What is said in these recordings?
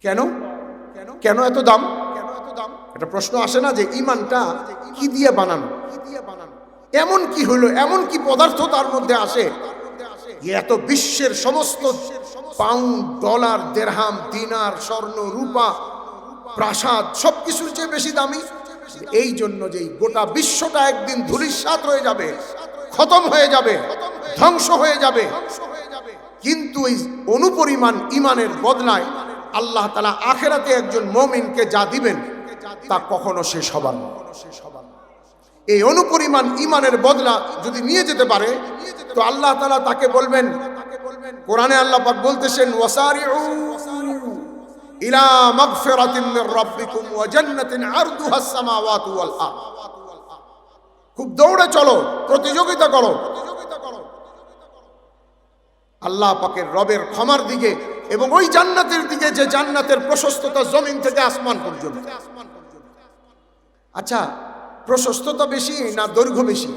কেন কেন এত দাম? একটা প্রশ্ন আসে না যে ইমানটা কি দিয়ে বানানো? এমন কি হলো, এমন কি পদার্থ তার মধ্যে আসে এত বিশ্বের সমস্ত পাউন্ড, ডলার, দিরহাম, দিনার, স্বর্ণ, রূপা, প্রাসাদ সবকিছুর চেয়ে বেশি দামি? এই জন্য যে গোটা বিশ্বটা একদিন ধূলিসাৎ হয়ে যাবে, খতম হয়ে যাবে, ধ্বংস হয়ে যাবে, কিন্তু এই অনুপরিমাণ ইমানের বদলায় আল্লাহ তাআলা আখিরাতে একজন মুমিনকে যা দিবেন তা কখনো শেষ হবার না। এই অনুপরিমাণ ইমানের বদলা যদি নিয়ে যেতে পারে তো আল্লাহ তাআলা তাকে বলবেন, কোরআনে আল্লাহ পাক বলতেছেন, ওয়াসারিউ ইলা মাগফিরাতিন মির রাব্বিকুম ওয়া জান্নাতিন আরদুহাস সামাওয়াতু ওয়াল আরদ। খুব দৌড়ে চলো, প্রতিযোগিতা করো আল্লাহ পাকের রবের ক্ষমার দিকে এবং ওই জান্নাতের দিকে যে জান্নাতের প্রশস্ততা জমিন থেকে আসমান পর্যন্ত। আচ্ছা, প্রশস্ততা বেশি না দৈর্ঘ্য বেশি?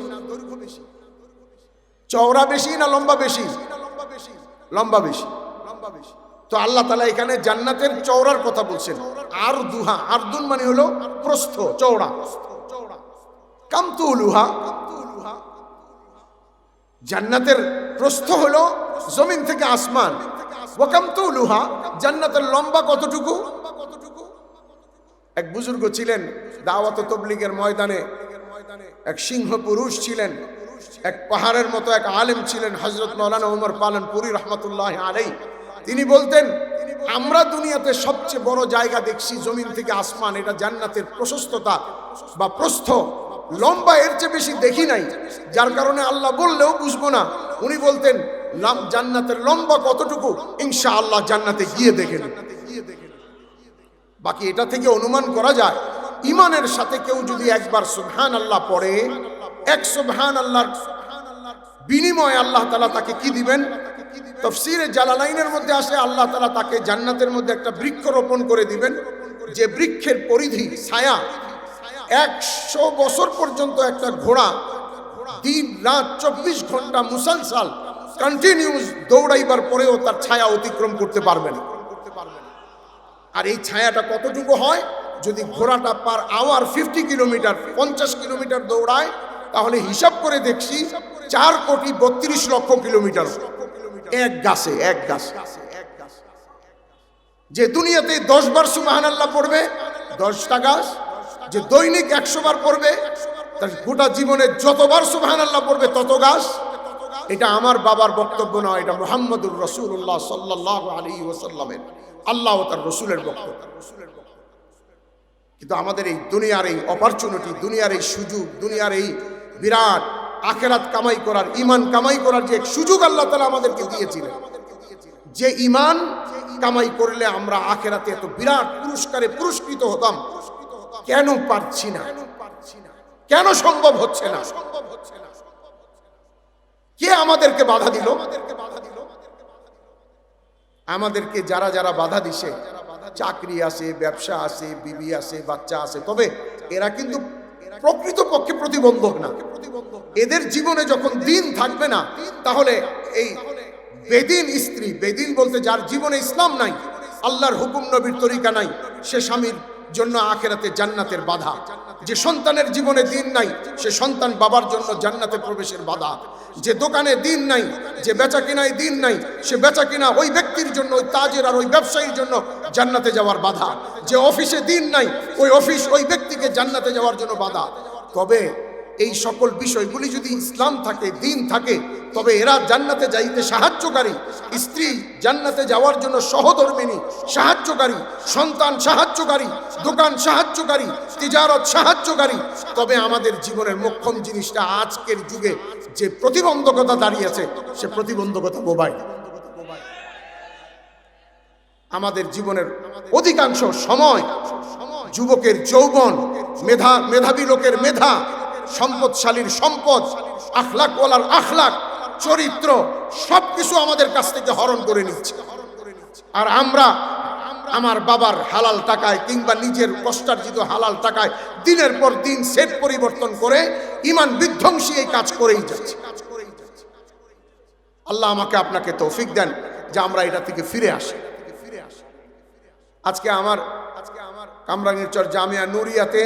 চওড়া বেশি না লম্বা বেশি? লম্বা বেশি। তো আল্লাহ তাআলা এখানে জান্নাতের চওড়ার কথা বলছেন। আরদুহা, আরদুন মানে হলো প্রস্থ, চওড়া। কামতুলুহা, জান্নাতের প্রস্থ হলো জমিন থেকে আসমান। ওয়া কামতুলুহা, জান্নাতের লম্বা কতটুকু? এক বুজুর্গ ছিলেন দাওয়াত ও তাবলীগের ময়দানে, এক সিংহ পুরুষ ছিলেন, এক পাহাড়ের মতো এক আলেম ছিলেন, হযরত মাওলানা ওমর পালনপুরি রাহমাতুল্লাহ আলাইহি। তিনি বলতেন, আমরা দুনিয়াতে সবচেয়ে বড় জায়গা দেখছি জমিন থেকে আসমান, এটা জান্নাতের প্রশস্ততা বা প্রস্থ। লম্বা এর চেয়ে বেশি দেখি নাই, যার কারণে আল্লাহ বললেও বুঝবো না। উনি বলতেন, জান্নাতের লম্বা কতটুকু ইনশাআল্লাহ জান্নাতে গিয়ে দেখে নেব। বাকি এটা থেকে অনুমান করা যায়, ইমানের সাথে কেউ যদি একবার সুবহানাল্লাহ পড়ে, এক সুবহানাল্লাহর বিনিময়ে আল্লাহ তাআলা তাকে কি দিবেন? তাফসীরে জালালাইনের মধ্যে আসে, আল্লাহ তাআলা তাকে জান্নাতের মধ্যে একটা বৃক্ষ রোপণ করে দিবেন, যে বৃক্ষের পরিধি, ছায়া 100 বছর পর্যন্ত একটা ঘোড়া দিন রাত 24 ঘন্টা মুসলসল কন্টিনিউস দৌড়াইবার পরেও তার ছায়া অতিক্রম করতে পারবে না। আর এই ছায়াটা কতটুকু হয়? যদি ঘোড়াটা পার আওয়ার 50 কিলোমিটার, 50 কিলোমিটার দৌড়ায়, তাহলে হিসাব করে দেখছি 4,32,00,000 কিলোমিটার এক গাছে, এক গাছে। যে দুনিয়াতে 10 বার সুবহানাল্লাহ পড়বে 10টা গাছ, যে দৈনিক 100 বার পড়বে, তার গোটা জীবনে যতবার সুবহানাল্লাহ পড়বে তত গাছ। এটা আমার বাবার বক্তব্য নয়, এটা মুহাম্মদুর রাসূলুল্লাহ সাল্লাল্লাহু আলাইহি ওয়াসাল্লামের, আল্লাহ ও তার রাসূলের বক্তব্য। কিন্তু আমাদের এই দুনিয়ার এই অপরচুনিটি, দুনিয়ার এই সুযোগ, দুনিয়ার এই বিরাট আখিরাত কামাই করার, ঈমান কামাই করার যে এক সুযোগ আল্লাহ তাআলা আমাদেরকে দিয়েছিলেন, যে ঈমান কামাই করলে আমরা আখিরাতে এত বিরাট পুরস্কারে পুরস্কৃত হতাম, কেন পারছি না? কেন সম্ভব হচ্ছে না? কে আমাদেরকে বাধা দিল? আমাদেরকে যারা যারা বাধা দিছে, চাকরি আছে, ব্যবসা আছে, বিবি আছে, বাচ্চা আছে, তবে এরা কিন্তু প্রকৃতপক্ষে প্রতিবন্ধক না। এদের জীবনে যখন দিন থাকবে না, তাহলে এই বেদিন স্ত্রী, বেদিন বলতে যার জীবনে ইসলাম নাই, আল্লাহর হুকুম নবীর তরিকা নাই, সে স্বামীর জন্য আখিরাতে জান্নাতের বাধা। যে সন্তানের জীবনে দিন নাই, সে সন্তান বাবার জন্য জান্নাতে প্রবেশের বাধা। যে দোকানে দিন নাই, যে বেচা কিনায় দিন নাই, সে বেচা কিনা ওই ব্যক্তির জন্য, ওই তাজের আর ওই ব্যবসায়ীর জন্য জান্নাতে যাওয়ার বাধা। যে অফিসে দিন নাই, ওই অফিস ওই ব্যক্তিকে জান্নাতে যাওয়ার জন্য বাধা। তবে এই সকল বিষয়গুলি যদি ইসলাম থাকে, দিন থাকে, তবে এরা জান্নাতে যাইতে সাহায্যকারী, স্ত্রী জান্নাতে যাওয়ার জন্য সহধর্মিনী, সাহায্যকারী, সন্তান সাহায্যকারী, দোকান সাহায্যকারী, তিজারত সাহায্যকারী। তবে আমাদের জীবনের মোক্ষম জিনিসটা আজকের যুগে যে প্রতিবন্ধকতা দাঁড়িয়েছে, সে প্রতিবন্ধকতা মোবাইল। আমাদের জীবনের অধিকাংশ সময় যুবকের যৌবন, মেধাবী লোকের মেধা, সম্পদশালীর সম্পদ, আখলাকওয়ালার আখলাক, চরিত্র সবকিছু আমাদের কাছ থেকে হরণ করে নিচ্ছে। আর আমরা আমার বাবার হালাল টাকায় কিংবা নিজের কষ্টার্জিত হালাল টাকায় দিনের পর দিন সেট পরিবর্তন করে ঈমান বিধ্বংসী এই কাজ করেই যাচ্ছে। আল্লাহ আমাকে আপনাকে তৌফিক দেন যে আমরা এটা থেকে ফিরে আসি। আজকে আমার কামরাঙ্গীরচর জামিয়া নুরিয়াতে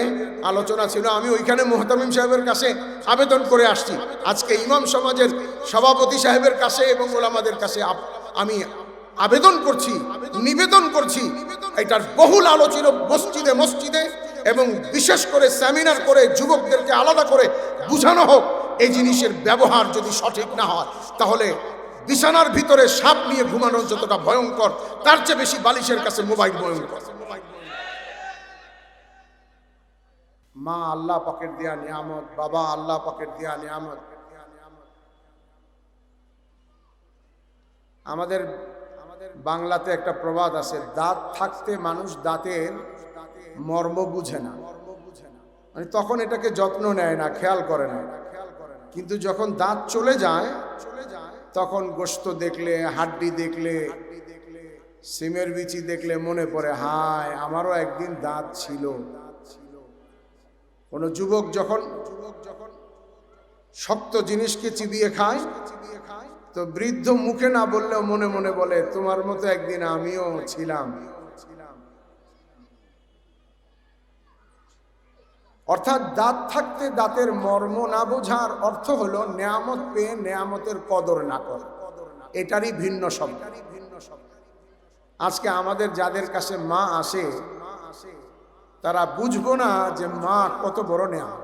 আলোচনা ছিল, আমি ওইখানে মুহতামিম সাহেবের কাছে আবেদন করে আসছি। আজকে ইমাম সমাজের সভাপতি সাহেবের কাছে এবং ওলামাদের কাছে আমি আবেদন করছি, নিবেদন করছি, এটার বহুল আলোচিত মসজিদে মসজিদে এবং বিশেষ করে সেমিনার করে যুবকদেরকে আলাদা করে বুঝানো হোক। এই জিনিসের ব্যবহার যদি সঠিক না হয়, তাহলে বিছানার ভিতরে সাপ নিয়ে ঘুমানো যতটা ভয়ঙ্কর, তার চেয়ে বেশি বালিশের কাছে মোবাইল ভয়ঙ্কর। মা আল্লাহ পাকের দেয়া নিয়ামত, বাবা আল্লাহ পাকের দেয়া নিয়ামত। আমাদের বাংলাতে একটা প্রবাদ আছে, দাঁত থাকতে মানুষ দাঁতের মর্ম বুঝে না। মানে তখন এটাকে যত্ন নেয় না, খেয়াল করে না। কিন্তু যখন দাঁত চলে যায়, তখন গোশত দেখলে, হাড্ডি দেখলে, সিমের বিচি দেখলে মনে পড়ে, হায় আমারও একদিন দাঁত ছিল। কোন যুবক যখন শক্ত জিনিসকে চিবিয়ে খায়, তো বৃদ্ধ মুখে না বললেও মনে মনে বলে, তোমার মতো একদিন আমিও ছিলাম। অর্থাৎ দাঁত থাকতে দাঁতের মর্ম না বোঝার অর্থ হলো নেয়ামত পেয়ে নেয়ামতের কদর না করা, এটারই ভিন্ন শব্দ। আজকে আমাদের যাদের কাছে মা আসে, তারা বুঝবো না যে মা কত বড় নেয়ামত।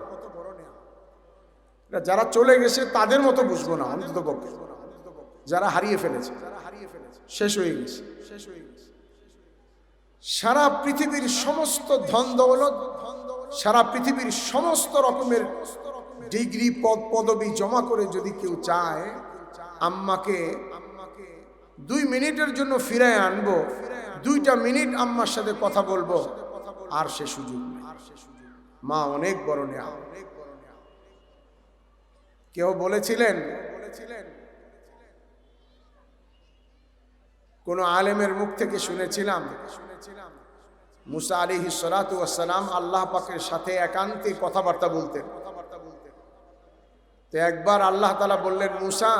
যারা চলে গেছে তাদের মতো বুঝবো না, অন্ততপক্ষে যারা হারিয়ে ফেলেছে, শেষ হয়ে গেছে। সারা পৃথিবীর সমস্ত ধন দৌলত, সারা পৃথিবীর সমস্ত রকমের ডিগ্রি পদবি জমা করে যদি কেউ চায় আম্মাকে 2 মিনিটের জন্য ফিরায় আনবো, 2টা মিনিট আম্মার সাথে কথা বলবো, আর সে সুযোগ নেই। মা অনেক বড় নেয়ামত। কেউ বলেছিলেন, কোন আলেমের মুখ থেকে শুনেছিলাম, মুসা আলাইহিস সালাতু ওয়াস সালাম আল্লাহ পাকের সাথে একান্তে কথাবার্তা বলতেন। তো একবার আল্লাহ তাআলা বললেন, মুসা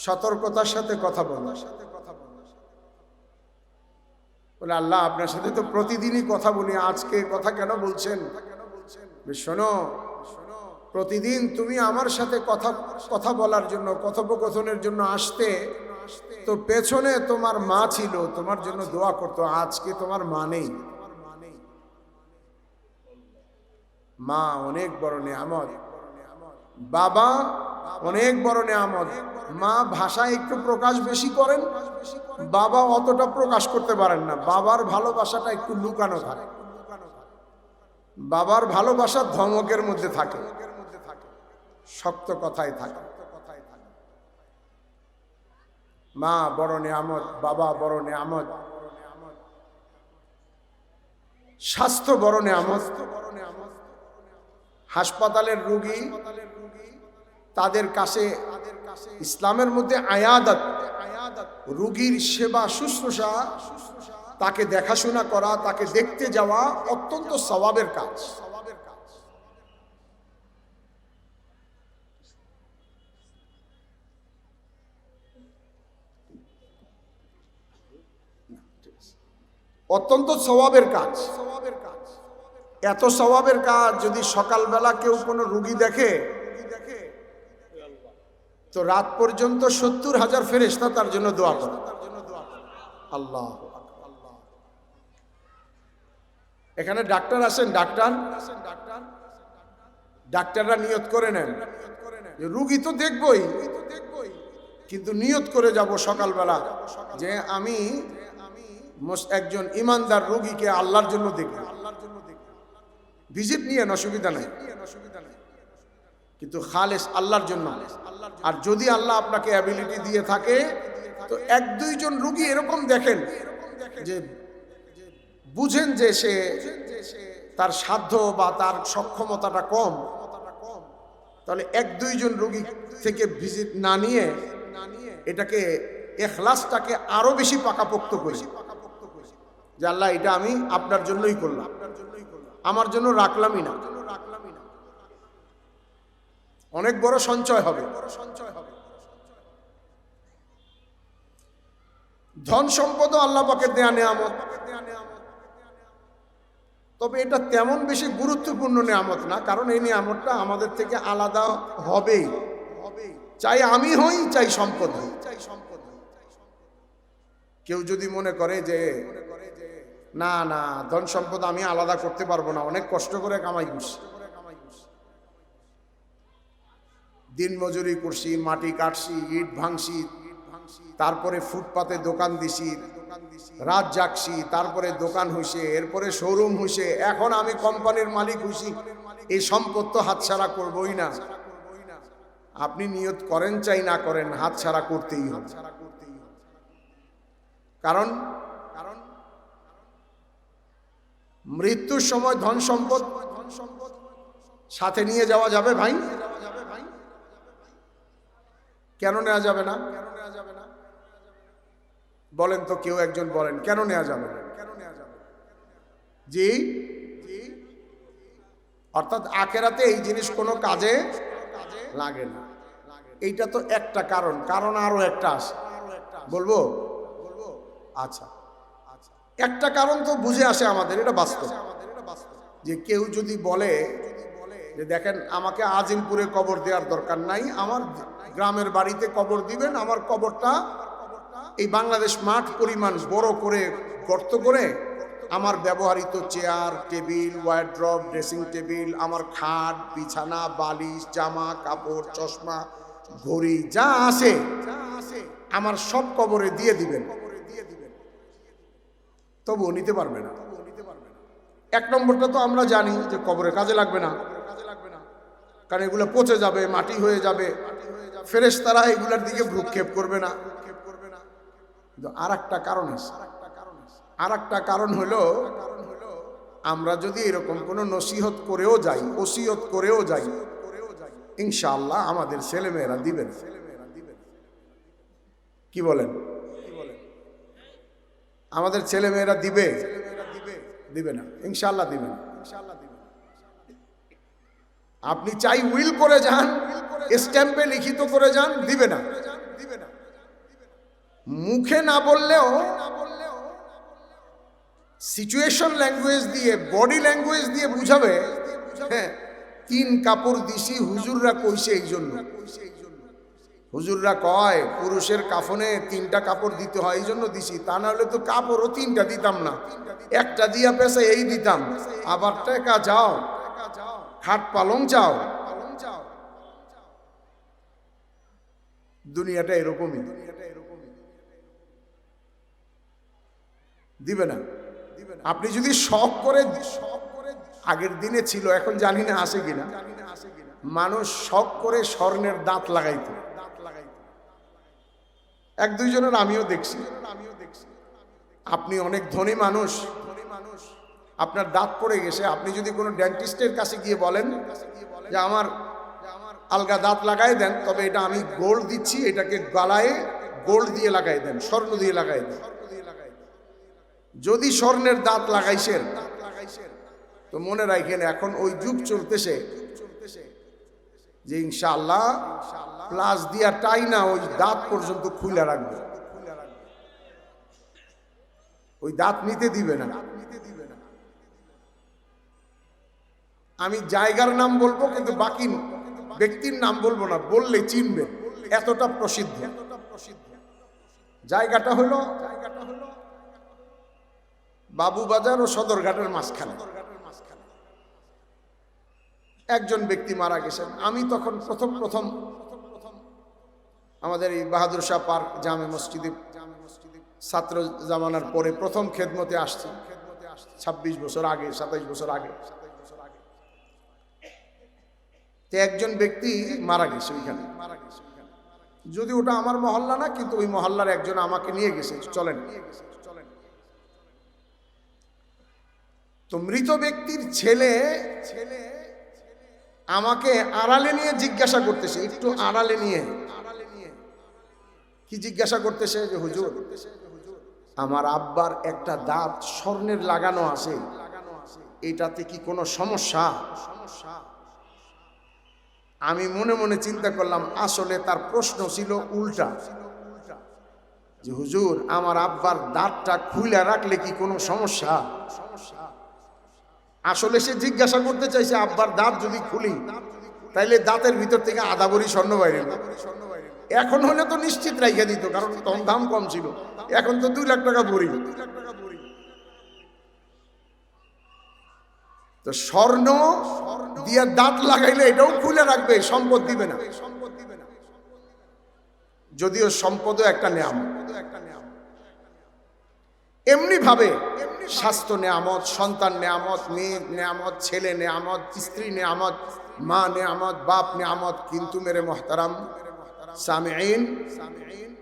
সতর্কতার সাথে কথা বলো। বলে, আল্লাহ আপনার সাথে তো প্রতিদিনই কথা বলি, আজকে কথা কেন বলছেন? শোনো, প্রতিদিন তুমি আমার সাথে কথা বলার জন্য, কথোপকথনের জন্য আসতে, তো পেছনে তোমার মা ছিল, তোমার জন্য দোয়া করতো। আজকে তোমার মা নেই। মা অনেক বড় নেয়ামত, বাবা অনেক বড় নেয়ামত। মা ভাষায় একটু প্রকাশ বেশি করেন, বাবা অতটা প্রকাশ করতে পারেন না। বাবার ভালোবাসাটা একটু লুকানো থাকে, বাবার ভালোবাসা ধমকের মধ্যে থাকে, শক্ত কথায় থাকে। মা বড় নেয়ামত, বাবা বড় নেয়ামত, স্বাস্থ্য বড় নেয়ামত। হাসপাতালের রোগী, তাদের কাছে ইসলামের মধ্যে আয়াদত, রোগীর সেবা শুশ্রূষা, তাকে দেখাশোনা করা, তাকে দেখতে যাওয়া অত্যন্ত সওয়াবের কাজ। অত্যন্ত সওয়াবের কাজ। এত সওয়াবের কাজ যদি সকালবেলা কেউ কোনো রোগী দেখে, তো রাত পর্যন্ত 70,000 ফেরেশতা তার জন্য দোয়া করে। আল্লাহ, এখানে ডাক্তার আছেন, ডাক্তাররা নিয়ত করে নেন, রোগী তো দেখবই, কিন্তু নিয়ত করে যাব সকালবেলা যে আমি একজন ইমানদার রোগীকে আল্লাহর জন্য দেখব। ভিজিট নিয়ে অসুবিধা নাই, কিন্তু খালেস আল্লাহর জন্য। আর যদি আল্লাহ আপনাকে অ্যাবিলিটি দিয়ে থাকে, তো 1-2 জন রোগী এরকম দেখেন যে বুঝেন যে সে তার সাধ্য বা তার সক্ষমতাটা কম, তাহলে 1-2 জন রোগী থেকে ভিজিট না নিয়ে এটাকে ইখলাসটাকে আরো বেশি পাকাপোক্ত করি যে আল্লাহ এটা আমি আপনার জন্যই করলাম, আমার জন্য রাখলামই না। অনেক বড় সঞ্চয় হবে। ধন সম্পদও আল্লাহ পাকের দেয়া নেয়ামত। তবে এটা তেমন বেশি গুরুত্বপূর্ণ নিয়ামত না, কারণ এই নিয়ামতটা আমাদের থেকে আলাদা হবেই, চাই আমি হই চাই সম্পদ হই। কেউ যদি মনে করে যে না না ধন সম্পদ আমি আলাদা করতে পারবো না, অনেক কষ্ট করে কামাই করছি, দিন মজুরি করছি, মাটি কাটছি, ইট ভাঙছি, তারপরে ফুটপাতে দোকান দিছি, রাত জাগছি, তারপরে দোকান হইছে, এরপরে শোরুম হইছে, এখন আমি কোম্পানির মালিক হইছি, এই সম্পদ তো হাতছাড়া করবই না। আপনি নিয়ত করেন চাই না করেন হাতছাড়া করতেই হবে। কারণ মৃত্যুর সময় ধন সম্পদ সাথে নিয়ে যাওয়া যাবে ভাই? কেন নেওয়া যাবে না? বলেন তো, কেউ একজন বলেন কেন নেওয়া যাবে না? জি, অর্থাৎ আখেরাতে এই জিনিস কোনো কাজে লাগে না। এইটা তো একটা কারণ, কারণ আরো একটা আছে, বলবো? আচ্ছা, একটা কারণ তো বুঝে আসে আমাদের, এটা বাস্তব, যে কেউ যদি বলে যে দেখেন আমাকে আজিমপুরে কবর দেওয়ার দরকার নাই, আমার গ্রামের বাড়িতে কবর দিবেন, আমার কবরটা এই বাংলাদেশ মাঠ পরিমাণ বড় করে গর্ত করে আমার ব্যবহৃত chair table wardrobe dressing table আমার খাট বিছানা বালিশ জামা কাপড় চশমা ঘড়ি যা আছে আমার সব কবরে দিয়ে দিবেন, তবুও নিতে পারবে না। এক নম্বরটা তো আমরা জানি যে কবরে কাজে লাগবে না, কারণ এগুলো পচে যাবে, মাটি হয়ে যাবে, ফেরেশতারা এগুলোর দিকে ভ্রুক্ষেপ করবে না। আর একটা কারণ আছে, আর একটা কারণ হলো আমরা যদি এরকম কোনো নসিহত করেও যাই, ওসিয়ত করেও যাই, ইনশাআল্লাহ আমাদের ছেলেমেয়েরা দিবেন। কি বলেন? আমাদের ছেলেমেয়েরা দিবে? দিবে না, ইনশাআল্লাহ দিবে না। আপনি চাই উইল করে যান, স্ট্যাম্পে লিখিত করে যান, দিবে না। মুখে না বললেও সিচুয়েশন ল্যাঙ্গুয়েজ দিয়ে, বডি ল্যাঙ্গুয়েজ দিয়ে বুঝাবে, হ্যাঁ 3 কাপড় দিছি হুজুররা কইছে এই জন্য। হুজুররা কয় পুরুষের কাফনে 3টা কাপড় দিতে হয়, এই জন্য দিছি, তা না হলে তো কাপড়ও 3টা দিতাম না, একটা দিয়া পেছে এই দিতাম। আবার টাকা যাও, খাট পালং চাও, দুনিয়াটা এরকমই। দিবে না। আপনি যদি শখ করে, আগের দিনে ছিল এখন জানি না আসে কিনা, মানুষ শখ করে স্বর্ণের দাঁত লাগাইতো। 1-2 জনের আমিও দেখছি। আপনি অনেক ধনী মানুষ, আপনার দাঁত পড়ে গেছে, আপনি যদি কোনো ডেন্টিস্টের কাছে গিয়ে বলেন যে আমার আলগা দাঁত লাগাই দেন, তবে এটা আমি গোল্ড দিচ্ছি, এটাকে গলায় গোল্ড দিয়ে লাগাই দেন, স্বর্ণ দিয়ে লাগাই দেন। যদি স্বর্ণের দাঁত লাগাইছেন তো মনে রাখেন এখন ওই যুগ চলতেছে যে ইনশাআল্লাহ প্লাস দিয়া টাই না ওই দাঁত পর্যন্ত খুলে রাখবে, ওই দাঁত নিতে দিবে না। আমি জায়গার নাম বলবো কিন্তু বাকি ব্যক্তির নাম বলবো না, বললে চিনবে, এতটা প্রসিদ্ধ। জায়গাটা হলো বাবুবাজার ও সদরঘাটের মাঝখানে। একজন ব্যক্তি মারা গেছেন। আমি তখন প্রথম আমাদের এই বাহাদুর শাহ পার্ক জামে মসজিদে ছাত্র জামানার পরে প্রথম খেদমতে আসছি, 26 বছর আগে, 27 বছর আগে। একজন ব্যক্তি মারা গেছে ওইখানে, যদি ওটা আমার মহল্লা না, কিন্তু ওই মহল্লার একজন আমাকে নিয়ে গেছে, চলেন। তো মৃত ব্যক্তির ছেলে আমাকে আড়ালে নিয়ে জিজ্ঞাসা করতেছে, একটু আড়ালে নিয়ে কি জিজ্ঞাসা করতেছে যে হুজুর আমার আব্বার একটা দাঁত স্বর্ণের লাগানো আছে, এটাতে কি কোনো সমস্যা? আমি মনে মনে চিন্তা করলাম আসলে তার প্রশ্ন ছিল উল্টা, যে হুজুর আমার আব্বার দাঁতটা খুলে রাখলে কি কোনো সমস্যা? আসলে সে জিজ্ঞাসা করতে চাইছে আব্বার দাঁত যদি খুলি তাইলে দাঁতের ভিতর থেকে আধা ভরি স্বর্ণ বাইরে, এখন হলে তো নিশ্চিত রাইখা দিত, কারণ তখন দাম কম ছিল, এখন তো 2 লাখ টাকা ভরি। তো স্বর্ণ দিয়া দাঁত লাগাইলে এটাও খুলে রাখবে, সম্পদ দিবে না, যদিও সম্পদও একটা নিয়ামত। এমনি ভাবে স্বাস্থ্য নিয়ামত, সন্তান নিয়ামত, মেয়ে নিয়ামত, ছেলে নিয়ামত, স্ত্রী নিয়ামত, মা নিয়ামত, বাপ নিয়ামত। কিন্তু মেরে মুহতারাম সামিঈন,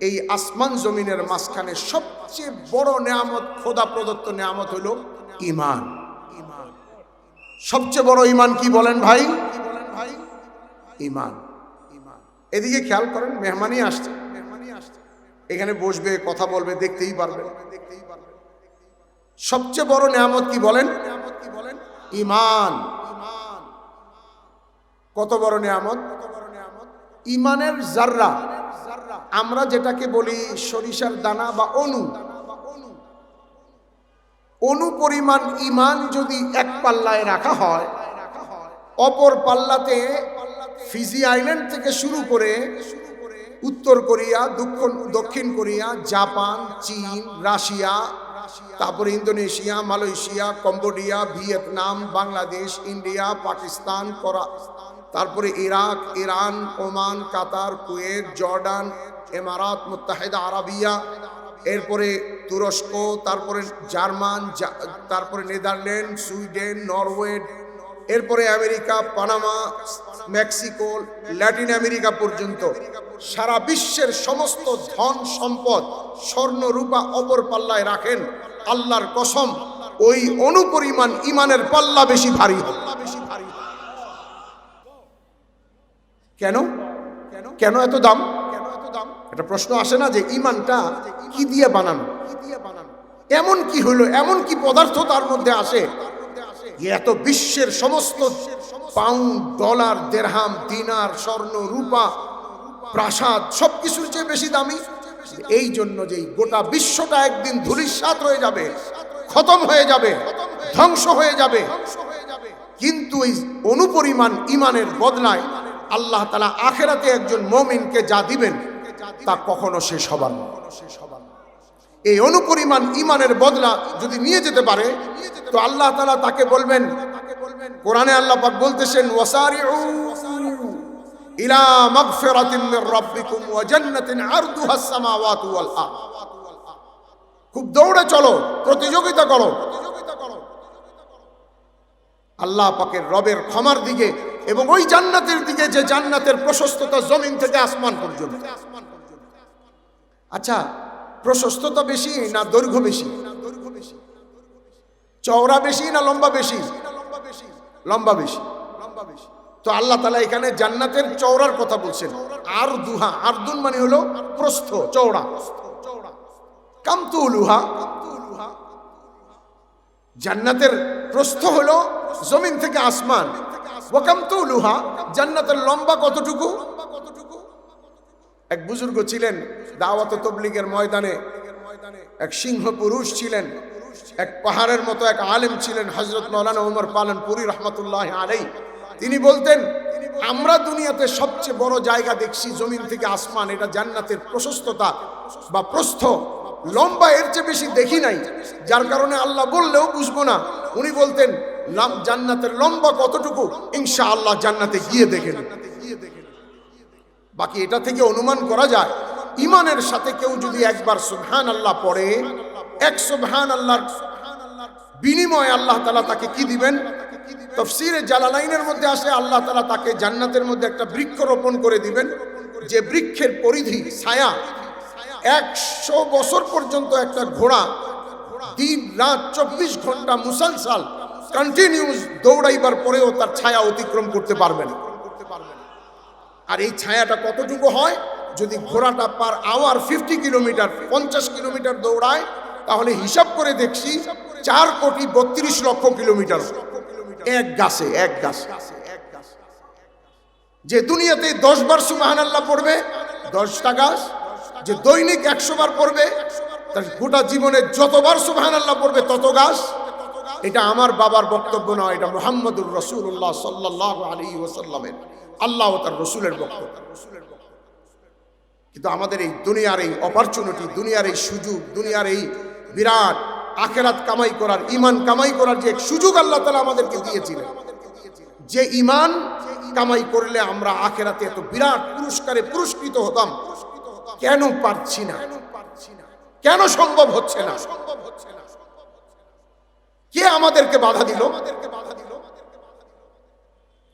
এই আসমান জমিনের মাঝখানে সবচেয়ে বড় নিয়ামত, খোদা প্রদত্ত নিয়ামত হলো ঈমান। সবচেয়ে বড় ঈমান কি বলেন ভাই? ঈমান। এদিকে খেয়াল করেন, মেহমানি আসছে, এখানে বসবে, কথা বলবে, দেখতেই পারবে। সবচেয়ে বড় নিয়ামত কি বলেন? ঈমান। কত বড় নিয়ামত! ঈমানের জাররা, আমরা যেটাকে বলি সরিষার দানা বা অণু পরিমাণ ঈমান যদি এক পাল্লায় রাখা হয়, অপর পাল্লাতে ফিজি আইল্যান্ড থেকে শুরু করে উত্তর কোরিয়া, দক্ষিণ কোরিয়া, জাপান, চীন, রাশিয়া, তারপরে Indonesia, Malaysia, Cambodia, Vietnam, Bangladesh, India, Pakistan, তারপরে ইরাক, ইরান, ওমান, কাতার, কুয়েত, জর্ডান, এমারাত মুত্তাহিদা আরবিয়া, এরপরে তুরস্ক, তারপরে জার্মান, তারপরে নেদারল্যান্ড, সুইডেন, নরওয়ে, এরপরে America, Panama, Mexico, Latin America পর্যন্ত সারা বিশ্বের সমস্ত ধন সম্পদ, স্বর্ণ রূপা অপর পাল্লায় রাখেন, আল্লাহর কসম ওই অনুপরিমাণ ঈমানের পাল্লা বেশি ভারী হবে। কেন? কেন এত দাম? একটা প্রশ্ন আসে না যে ঈমানটা কি দিয়ে বানানো? এমন কি হলো, এমন কি পদার্থ তার মধ্যে আসে এত বিশ্বের সমস্ত পাউন্ড, ডলার, দিরহাম, দিনার, স্বর্ণ, রূপা, প্রাসাদ সবকিছুর চেয়ে বেশি দামি? এই জন্য যে গোটা বিশ্বটা একদিন ধূলিসাৎ হয়ে যাবে, খতম হয়ে যাবে, ধ্বংস হয়ে যাবে, কিন্তু এই অনুপরিমাণ ঈমানের বদলায় আল্লাহ তাআলা আখিরাতে একজন মুমিনকে যা দিবেন তা কখনো শেষ হবার না। এই অনুপরিমাণ ঈমানের বদলা যদি নিয়ে যেতে পারে তো আল্লাহ তাআলা তাকে বলবেন, কোরআনে আল্লাহ পাক বলতেছেন, ওয়াসারিউ ইলা মাগফিরাতিন মির রাব্বিকুম ওয়া জান্নাতিন আরদুহাস সামাওয়াতু ওয়াল আরদ। খুব দৌড়ে চলো, প্রতিযোগিতা করো আল্লাহ পাকের রবের ক্ষমার দিকে এবং ওই জান্নাতের দিকে যে জান্নাতের প্রশস্ততা জমিন থেকে আসমান পর্যন্ত। আচ্ছা, প্রশস্ততা বেশি না দৈর্ঘ্য বেশি? চওড়া বেশি না লম্বা বেশি? লম্বা বেশি। তো আল্লাহ তাআলা এখানে জান্নাতের চওড়ার কথা বলছেন। আরদুহা, আরদুন মানে হলো প্রস্থ, চওড়া। কামতুলুহা, জান্নাতের প্রস্থ হলো জমিন থেকে আসমান। ওয়া কামতুলুহা, জান্নাতের লম্বা কতটুকু? এক বুজুর্গ ছিলেন দাওয়াত ও তাবলীগের ময়দানে, এক সিংহ পুরুষ ছিলেন, এক পাহাড়ের মতো এক আলেম ছিলেন, হযরত মাওলানা ওমর পালনপুরি রহমাতুল্লাহি আলাইহি। তিনি বলতেন, আমরা দুনিয়াতে সবচেয়ে বড় জায়গা দেখছি জমিন থেকে আসমান, এটা জান্নাতের প্রশস্ততা বা প্রস্থ। লম্বা এর চেয়ে বেশি দেখি নাই, যার কারণে আল্লাহ বললেও বুঝবো না। উনি বলতেন, জান্নাতের লম্বা কতটুকু ইনশাআল্লাহ জান্নাতে গিয়ে দেখে নেব। বাকি এটা থেকে অনুমান করা যায়, ঈমানের সাথে কেউ যদি একবার সুবহানাল্লাহ পড়ে, এক সুবহানাল্লাহর বিনিময়ে আল্লাহ তাআলা তাকে কি দিবেন? তাফসীরে জালালাইনের মধ্যে আসে, আল্লাহ তাআলা তাকে জান্নাতের মধ্যে একটা বৃক্ষ রোপণ করে দিবেন, যে বৃক্ষের পরিধি, ছায়া 100 বছর পর্যন্ত একটা ঘোড়া দিন রাত 24 ঘন্টা মুসলসল কন্টিনিউস দৌড়াইবার পরেও তার ছায়া অতিক্রম করতে পারবে না। আর এই ছায়াটা কতটুকু হয়? যদি ঘোড়াটা পার আওয়ার 50 কিলোমিটার, 50 কিলোমিটার দৌড়ায়, তাহলে হিসাব করে দেখছি 4,32,00,000 কিলোমিটার এক গাছে, এক গাছ। যে দুনিয়াতে 10 বার সুবহানাল্লাহ পড়বে 10টা গাছ, যে দৈনিক 100 বার পড়বে, তার গোটা জীবনে যতবার সুবহানাল্লাহ পড়বে তত গাছ। এটা আমার বাবার বক্তব্য নয়, এটা মুহাম্মদুর রাসূলুল্লাহ সাল্লাল্লাহু আলাইহি ওয়াসাল্লামের, আল্লাহ ও তার রাসূলের বক্তব্য। কিন্তু আমাদের এই দুনিয়ার এই অপরচুনিটি, দুনিয়ার এই সুযোগ, দুনিয়ার এই বিরাট আখিরাত কামাই করার, ঈমান কামাই করার যে এক সুযোগ আল্লাহ তাআলা আমাদেরকে দিয়েছিলেন, যে ঈমান কামাই করলে আমরা আখিরাতে এত বিরাট পুরস্কারে পুরস্কৃত হতাম, কেন পারছি না? কেন সম্ভব হচ্ছে না? কে আমাদেরকে বাধা দিল?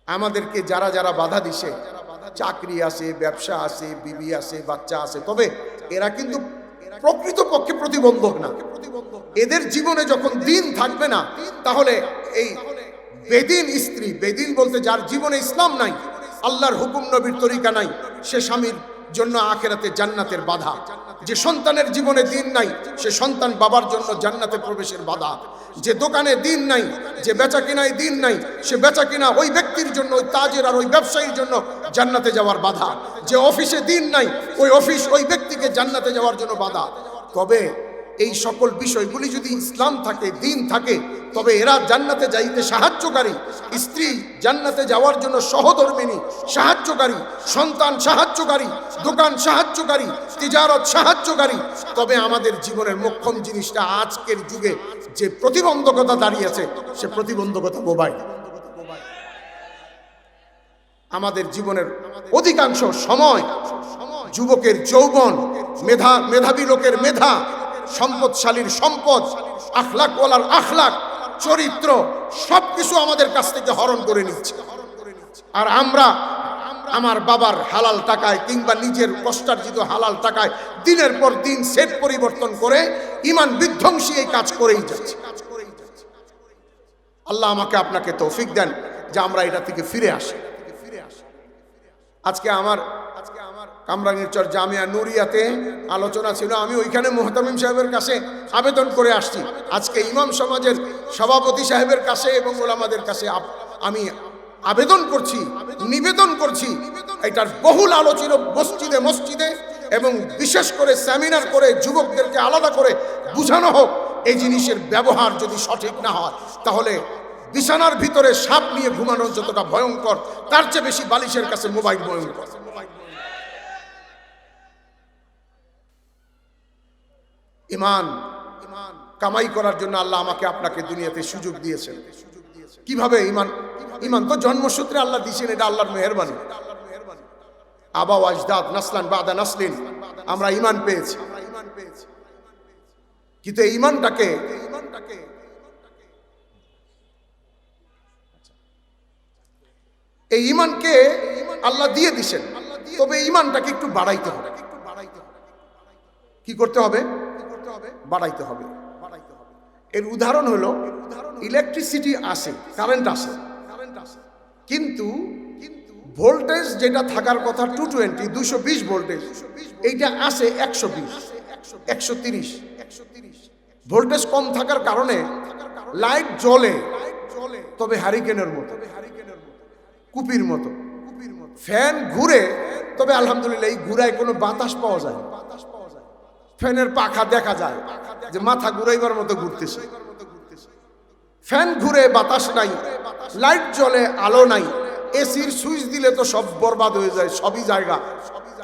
আমাদেরকে যারা যারা বাধা দিছে, চাকরি আছে, ব্যবসা আছে, বিবি আছে, বাচ্চা আছে, তবে এরা কিন্তু প্রকৃত পক্ষে প্রতিবন্ধক না। এদের জীবনে যখন দিন থাকবে না, তাহলে এই বেদিন স্ত্রী, বেদিন বলতে যার জীবনে ইসলাম নাই, আল্লাহর হুকুম নবীর তরিকা নাই, সে স্বামীর জন্য আখিরাতে জান্নাতের বাধা। যে সন্তানের জীবনে দিন নাই, সে সন্তান বাবার জন্য জান্নাতে প্রবেশের বাধা। যে দোকানে দিন নাই, যে বেচা কিনায় দিন নাই, সে বেচা কিনা ওই ব্যক্তির জন্য, ওই তাজের আর ওই ব্যবসায়ীর জন্য জান্নাতে যাওয়ার বাধা। যে অফিসে দিন নাই, ওই অফিস ওই ব্যক্তিকে জান্নাতে যাওয়ার জন্য বাধা। তবে এই সকল বিষয়গুলি যদি ইসলাম থাকে, দিন থাকে, তবে এরা জান্নাতে যাইতে সাহায্যকারী, স্ত্রী জান্নাতে যাওয়ার জন্য সহধর্মিনী, সাহায্যকারী, সন্তান সাহায্যকারী, দোকান সাহায্যকারী, তিজারত সাহায্যকারী। তবে আমাদের জীবনের মোক্ষম জিনিসটা আজকের যুগে যে প্রতিবন্ধকতা দাঁড়িয়েছে, সে প্রতিবন্ধকতা মোবাইল। আমাদের জীবনের অধিকাংশ সময় যুবকের যৌবন, মেধাবী লোকের মেধা, সম্পদশালীর সম্পদ, আখলাকওয়ালার আখলাক, চরিত্র, সবকিছু আমাদের কাছ থেকে হরণ করে নিচ্ছে। আর আমরা আমার বাবার হালাল টাকায় কিংবা নিজের কষ্টার্জিত হালাল টাকায় দিনের পর দিন সেট পরিবর্তন করে ঈমান বিধ্বংসী এই কাজ করেই যাচ্ছে। আল্লাহ আমাকে আপনাকে তৌফিক দেন যে আমরা এটা থেকে ফিরে আসি। আজকে আমার কামরাঙ্গীরচর জামিয়া নুরিয়াতে আলোচনা ছিল, আমি ওইখানে মুহতামিম সাহেবের কাছে আবেদন করে আসছি। আজকে ইমাম সমাজের সভাপতি সাহেবের কাছে এবং ওলামাদের কাছে আমি আবেদন করছি, নিবেদন করছি, এটার বহুল আলোচিত মসজিদে মসজিদে এবং বিশেষ করে সেমিনার করে যুবকদেরকে আলাদা করে বুঝানো হোক, এই জিনিসের ব্যবহার যদি সঠিক না হয়, তাহলে বিছানার ভিতরে সাপ নিয়ে ঘুমানো যতটা ভয়ঙ্কর, তার চেয়ে বেশি বালিশের কাছে মোবাইল ভয়ঙ্কর। ঈমান কামাই করার জন্য আল্লাহ আমাকে আপনাকে দুনিয়াতে সুযোগ দিয়েছেন। কিভাবে? ঈমান তো জন্মসূত্রে আল্লাহ দিয়েছেন, এটা আল্লাহর মেহেরবানি। আবা ওয়াজদাদ নাসলান বাদা নাসলিন আমরা ঈমান পেয়েছি। কিন্তু এই ঈমানটাকে এই ঈমানকে আল্লাহ দিয়ে দিয়েছেন, তবে ঈমানটাকে একটু বাড়াইতে হবে। কি করতে হবে? বাড়াইতে হবে। এর উদাহরণ হলো, ইলেকট্রিসিটি আসে, কারেন্ট আসে, কিন্তু ভোল্টেজ যেটা থাকার কথা 220 220 ভোল্টেজ, এইটা আসে 120 130। ভোল্টেজ কম থাকার কারণে লাইট জ্বলে, তবে হ্যারিকেনের মতো, কুপির মতো। ফ্যান ঘুরে, তবে আলহামদুলিল্লাহ এই ঘুরায় কোনো বাতাস পাওয়া যায়। ফ্যানের পাখা দেখা যায় যে মাথা ঘুরাইবার মতো ঘুরতেছে। ফ্যান ঘুরে, বাতাস নাই, লাইট জ্বলে, আলো নাই। এসির সুইচ দিলে তো সব বরবাদ হয়ে যায়, সবই জায়গা।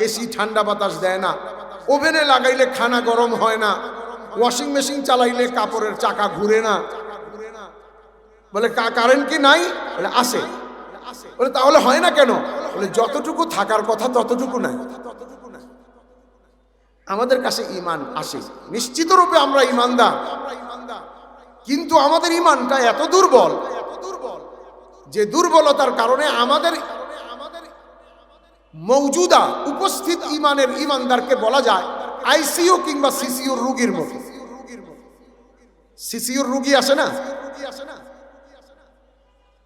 এসি ঠান্ডা বাতাস দেয় না, ওভেনে লাগাইলে খানা গরম হয় না, ওয়াশিং মেশিন চালাইলে কাপড়ের চাকা ঘুরে না। বলে কারেন্ট কি নাই? বলে আসে। বলে তাহলে হয় না কেন? বলে যতটুকু থাকার কথা ততটুকু নাই। আমাদের কাছে ঈমান আসে, নিশ্চিত রূপে আমরা ঈমানদার, কিন্তু আমাদের ঈমানটা এত দুর্বল যে দুর্বলতার কারণে আমাদের মৌজুদা উপস্থিত ঈমানদারকে বলা যায় আইসিইউ কিংবা সিসিইউর রোগীর মতো। সিসিইউর রোগী আসে না,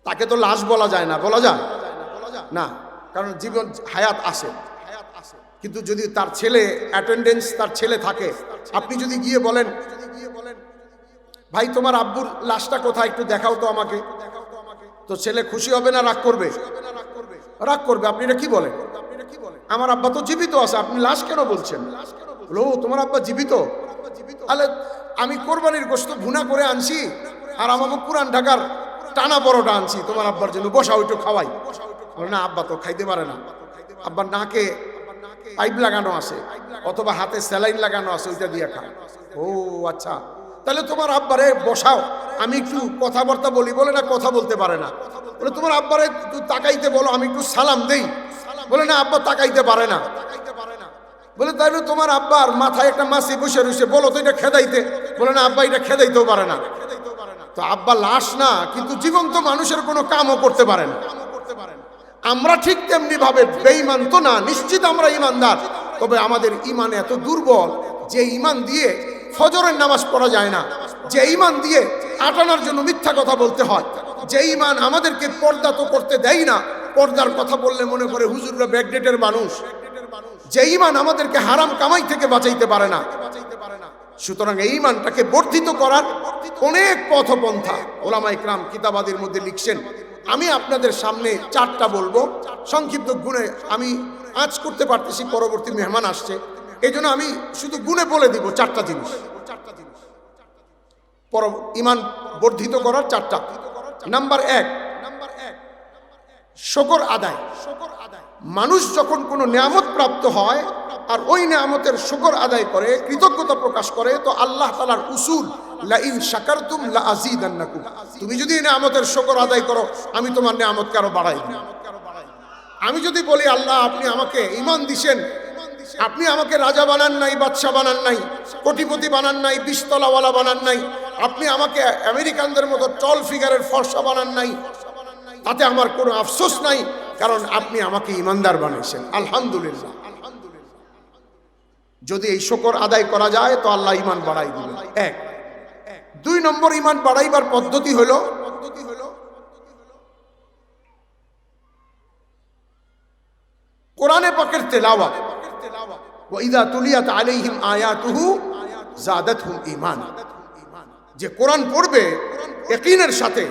তাকে তো লাশ বলা যায় না, বলা যায় না, কারণ জীবন হায়াত আসে। কিন্তু যদি তার ছেলে অ্যাটেন্ডেন্স, তার ছেলে থাকে, আপনি যদি গিয়ে বলেন, ভাই তোমার আব্বুর লাশটা কোথায়, একটু দেখাও তো আমাকে, তো ছেলে খুশি হবে না রাগ করবে? রাগ করবে। আপনি এটা কি বলেন? আমার আব্বা তো জীবিত আছে, আপনি লাশ কেন বলছেন? ও তোমার আব্বা জীবিত? তাহলে আমি কোরবানির গোশত ভুনা করে আনছি, আর আমাকে পুরান ঢাকার টানা পরোটা আনছি তোমার আব্বার জন্য, বসাও একটু খাওয়াই। বলে না আব্বা তো খাইতে পারে না, আব্বার নাকে পাইপ লাগানো আছে অথবা হাতে স্যালাইন লাগানো আছে, ওইটা দিয়ে খা। ও আচ্ছা, তাহলে তোমার আব্বারে বসাও, আমি একটু কথাবার্তা বলি। বলে না কথা বলতে পারে না। বলে তোমার আব্বারে একটু তাকাইতে বলো, আমি একটু সালাম দেই। বলে না আব্বা তাকাইতে পারে না। বলে তাইলে তোমার আব্বার মাথায় একটা মাছি বসে রয়েছে, বলো তো এটা খেদাইতে। বলে না আব্বা এটা খেদাইতেও পারে না। তো আব্বা লাশ না, কিন্তু জীবন্ত মানুষের কোনো কামও করতে পারে না। আমরা ঠিক তেমনি ভাবে বেঈমান তো না, নিশ্চিত আমরা ইমানদার, তবে আমাদের ইমান এত দুর্বল যে ইমান দিয়ে ফজরের নামাজ পড়া যায় না, যে ইমান দিয়ে আটানোর জন্য মিথ্যা কথা বলতে হয়, যে ইমান আমাদেরকে পর্দা তো করতে দেয় না, পর্দার কথা বললে মনে করে হুজুররা ব্যাকডেটের মানুষ, যে ইমান আমাদেরকে হারাম কামাই থেকে বাঁচাইতে পারে না। সুতরাং এই ইমানটাকে বর্ধিত করার অনেক পথপন্থা ওলামা ইকরাম কিতাবাদের মধ্যে লিখছেন। আমি আপনাদের সামনে চারটা বলবো, সংক্ষিপ্ত গুণে আমি আজ করতে পারতেছি, পরবর্তী মেহমান আসছে, এই জন্য আমি শুধু গুণে বলে দিব চারটা জিনিস, ইমান বর্ধিত করার চারটা। নাম্বার 1, শুকর আদায়। মানুষ যখন কোনো নিয়ামত প্রাপ্ত হয় আর ওই নিয়ামতের শুকর আদায় করে, কৃতজ্ঞতা প্রকাশ করে, তো আল্লাহ তাআলার উসুল লা ইন শাকারতুম লা আযীদান্নাকুম, তুমি যদি এই নিয়ামতের শুকর আদায় করো আমি তোমার নিয়ামতকে আরো বাড়াই দেব। আমি যদি বলি আল্লাহ আপনি আমাকে ঈমান দিবেন, আপনি আমাকে রাজা বানান নাই, বাদশা বানান নাই, কোটিপতি বানান নাই, 20 তলাওয়ালা বানান নাই, আপনি আমাকে আমেরিকানদের মতো টল ফিগারের ফর্সা বানান নাই, তাতে আমার কোনো আফসোস নাই, কারণ আপনি আমাকে ইমানদার বানিয়েছেন, আলহামদুলিল্লাহ। যদি এই শুকর আদায় করা যায় তো আল্লাহ ইমান বাড়াই দিবেন। 1। 2 নম্বর ইমান বাড়াইবার পদ্ধতি হলো কোরআনে পাকের তেলাওয়াত। ওয়া ইযা তুলিয়াত আলাইহিম আয়াতুহু যাদাতহুম ঈমানা, যে কোরআন পড়বে ইয়াকিনের সাথে,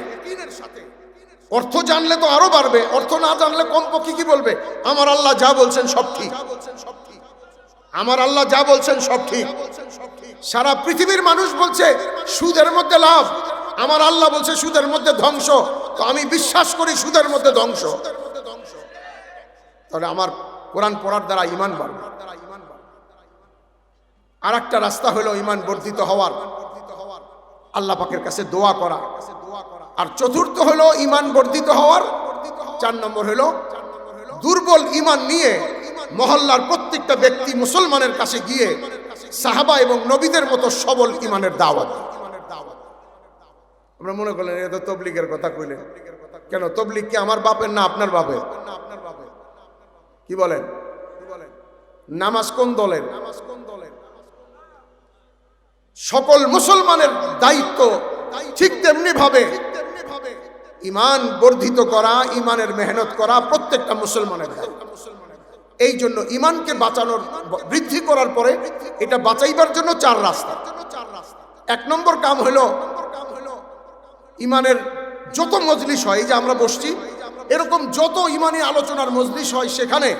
অর্থ জানলে তো আরো বাড়বে, অর্থ না জানলে কমপক্ষে কি বলবে, আমার আল্লাহ যা বলছেন সব ঠিক, আমার আল্লাহ যা বলছেন সব ঠিক। সারা পৃথিবীর মানুষ বলছে সুদের মধ্যে লাভ, আমার আল্লাহ বলছে সুদের মধ্যে ধ্বংস, তো আমি বিশ্বাস করি সুদের মধ্যে ধ্বংস। তাহলে আমার কোরআন পড়ার দ্বারা ঈমান বাড়বে। আর একটা রাস্তা হলো ঈমান বর্ধিত হওয়ার, আল্লাহ পাকের কাছে দোয়া করা। আর চতুর্থ হলো ঈমান বর্ধিত হওয়ার 4 নম্বর হলো দুর্বল ঈমান নিয়ে মহল্লার প্রত্যেকটা ব্যক্তি মুসলমানের কাছে গিয়ে সাহাবা এবং নবীদের মতো সবল ঈমানের দাওয়াত। আমরা মনে করলেন এটা তো তবলিগের কথা কইলেন, কেন তবলিগ কি আমার বাপের না আপনার বাপের? কি বলেন? নামাজ কোন দলের? সকল মুসলমানের দায়িত্ব ঠিক তেমনি ভাবে ঈমান বর্ধিত করা, ঈমানের মেহনত করা প্রত্যেকটা মুসলমানের দায়িত্ব। এই জন্য ঈমানকে বাঁচানোর, বৃদ্ধি করার পরে এটা বাঁচাইবার জন্য 4 রাস্তা। 1 নম্বর কাম হলো ঈমানের যত মজলিস হয়, যে আমরা বসছি এরকম যত ঈমানি আলোচনার মজলিস হয়, সেখানে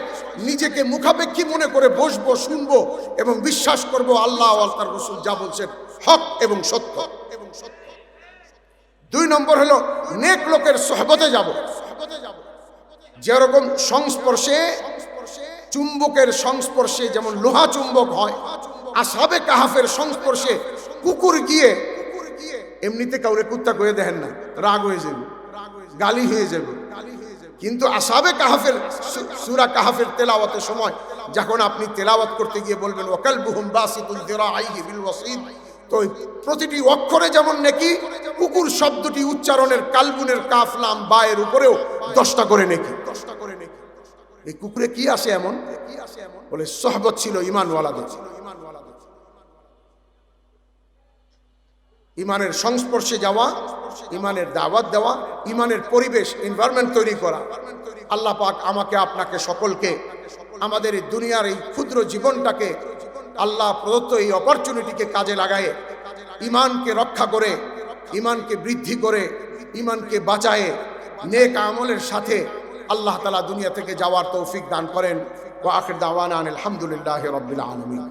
নিজেকে মুখাপেক্ষী মনে করে বসবো, শুনবো এবং বিশ্বাস করব আল্লাহ ও তার রাসূল যা বলছেন হক এবং সত্য। 2 নম্বর হলো নেক লোকের সোহবতে যাব। যেরকম সংস্পর্শে, চুম্বকের সংস্পর্শে যেমন লোহা চুম্বক হয়, আসহাবে কাহাফের সংস্পর্শে কুকুর গিয়ে এমনিতে কাউরে কুত্তা কয়ে দেখেন না, রাগ হয়ে যাবে, গালি হয়ে যাবে। কিন্তু আসহাবে কাহাফের সূরা কাহাফের তেলাওয়াতের সময় যখন আপনি তেলাওয়াত করতে গিয়ে বলবেন ওয়াকালবুহুম বাসিতুল যিরাইহি বিল ওয়াসিদ, তো প্রতিটি অক্ষরে যেমন নেকি, কুকুর শব্দটি উচ্চারণের কালবুনের কাফ লাম বায়ের উপরেও 10টা করে নেকি। এই কুকুরে কি আসে এমন? বলে সোহবত ছিল ঈমানওয়ালাদের, ঈমানের সংস্পর্শে যাওয়া, ঈমানের দাওয়াত দেওয়া, ঈমানের পরিবেশ, এনভায়রনমেন্ট তৈরি করা। আল্লাহ পাক আমাকে আপনাকে সকলকে আমাদের এই দুনিয়ার এই ক্ষুদ্র জীবনটাকে, আল্লাহ প্রদত্ত এই অপরচুনিটিকে কাজে লাগায়ে ঈমানকে রক্ষা করে, ঈমানকে বৃদ্ধি করে, ঈমানকে বাঁচায়ে নেক আমলের সাথে আল্লাহ তাআলা দুনিয়া থেকে যাওয়ার তৌফিক দান করেন। ওয়া আখির দাওয়ানা আলহামদুলিল্লাহি রাব্বিল আলামিন।